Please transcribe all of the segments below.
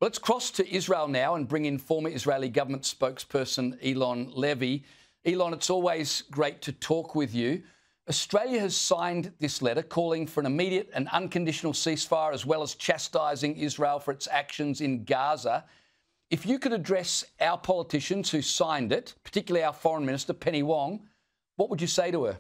Let's cross to Israel now and bring in former Israeli government spokesperson Eylon Levy. Eylon, it's always great to talk with you. Australia has signed this letter calling for an immediate and unconditional ceasefire, as well as chastising Israel for its actions in Gaza. If you could address our politicians who signed it, particularly our Foreign Minister, Penny Wong, what would you say to her?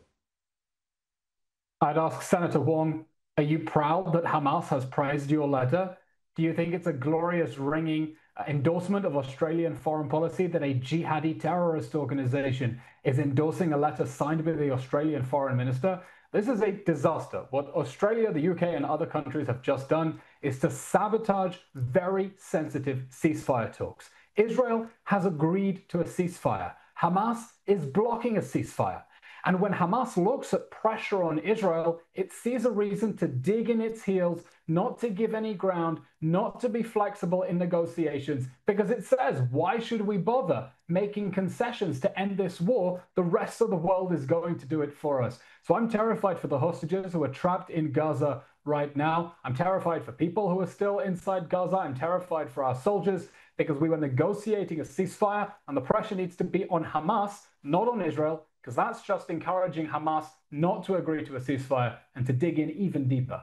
I'd ask Senator Wong, are you proud that Hamas has praised your letter? Do you think it's a glorious, ringing endorsement of Australian foreign policy that a jihadi terrorist organization is endorsing a letter signed by the Australian Foreign Minister? This is a disaster. What Australia, the UK, and other countries have just done is to sabotage very sensitive ceasefire talks. Israel has agreed to a ceasefire. Hamas is blocking a ceasefire. And when Hamas looks at pressure on Israel, it sees a reason to dig in its heels, not to give any ground, not to be flexible in negotiations, because it says, why should we bother making concessions to end this war? The rest of the world is going to do it for us. So I'm terrified for the hostages who are trapped in Gaza right now. I'm terrified for people who are still inside Gaza. I'm terrified for our soldiers, because we were negotiating a ceasefire, and the pressure needs to be on Hamas, not on Israel, because that's just encouraging Hamas not to agree to a ceasefire and to dig in even deeper.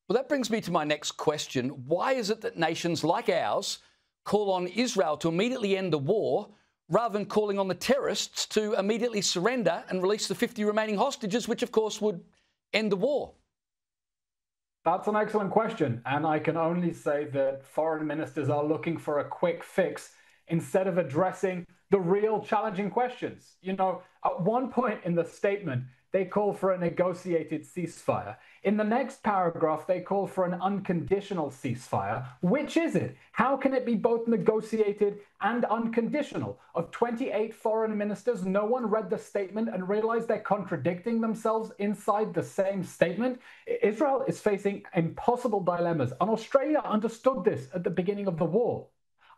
Well, that brings me to my next question. Why is it that nations like ours call on Israel to immediately end the war rather than calling on the terrorists to immediately surrender and release the 50 remaining hostages, which, of course, would end the war? That's an excellent question. And I can only say that foreign ministers are looking for a quick fix instead of addressing the real challenging questions. You know, at one point in the statement, they call for a negotiated ceasefire. In the next paragraph, they call for an unconditional ceasefire. Which is it? How can it be both negotiated and unconditional? Of 28 foreign ministers, no one read the statement and realized they're contradicting themselves inside the same statement. Israel is facing impossible dilemmas, and Australia understood this at the beginning of the war.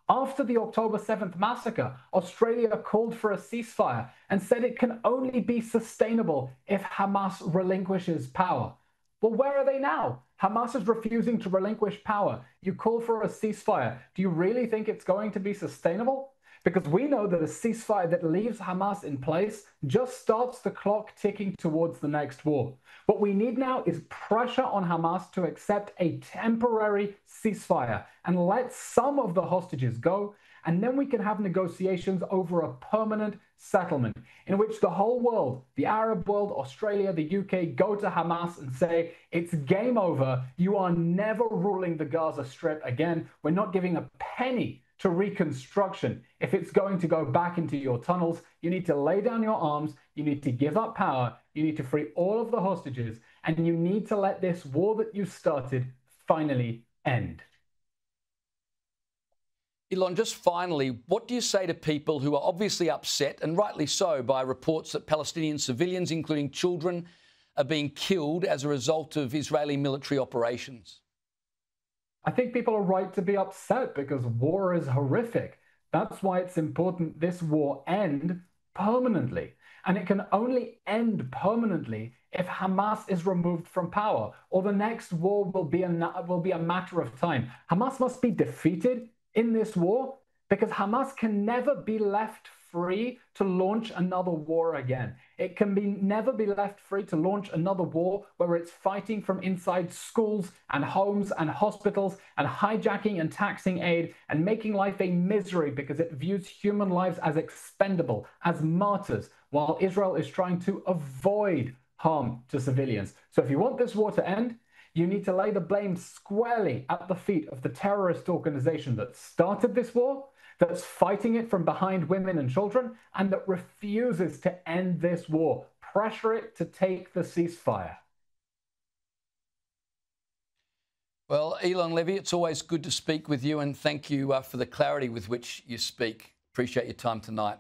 After the October 7th massacre, Australia called for a ceasefire and said it can only be sustainable if Hamas relinquishes power. Well, where are they now? Hamas is refusing to relinquish power. You call for a ceasefire. Do you really think it's going to be sustainable? Because we know that a ceasefire that leaves Hamas in place just starts the clock ticking towards the next war. What we need now is pressure on Hamas to accept a temporary ceasefire and let some of the hostages go, and then we can have negotiations over a permanent settlement in which the whole world, the Arab world, Australia, the UK, go to Hamas and say, it's game over. You are never ruling the Gaza Strip again. We're not giving a penny to reconstruction. If it's going to go back into your tunnels, you need to lay down your arms, you need to give up power, you need to free all of the hostages, and you need to let this war that you started finally end. Eylon, just finally, what do you say to people who are obviously upset, and rightly so, by reports that Palestinian civilians, including children, are being killed as a result of Israeli military operations? I think people are right to be upset because war is horrific. That's why it's important this war end permanently. And it can only end permanently if Hamas is removed from power, or the next war will be a matter of time. Hamas must be defeated in this war because Hamas can never be left free to launch another war again. It can never be left free to launch another war where it's fighting from inside schools and homes and hospitals and hijacking and taxing aid and making life a misery because it views human lives as expendable, as martyrs, while Israel is trying to avoid harm to civilians. So if you want this war to end, you need to lay the blame squarely at the feet of the terrorist organization that started this war, that's fighting it from behind women and children, and that refuses to end this war. Pressure it to take the ceasefire. Well, Eylon Levy, it's always good to speak with you, and thank you for the clarity with which you speak. Appreciate your time tonight.